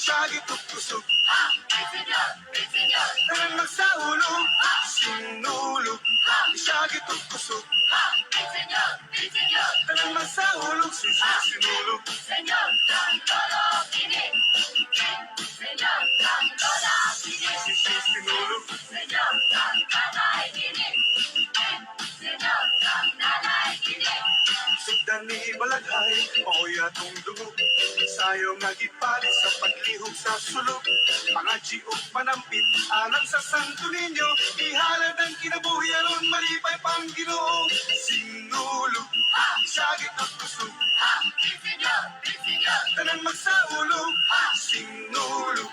siya gitok kusog. Senyor, senyor, Tanang magsahulog, sinulog, siya gitok kusog. senyor, senyor, Tanang magsahulog, sinulog. senyor, kang lolo kini. Senyor, kang lola kini. Sinulog. Senyor, kang nanay kini. Senyor, kang nanay kini. Sugdan ni Balaghay, oy atong dugog. Sayo nga gipalit sa paglihog sa sulog. Mga jiog panampit, alang sa santo ninyo. Ihalad ang kinabuhi aron malipay pang Ginoo. Sinulog, siya gitok kusog. Senyor, senyor, Tanang magsaulog, sinulog,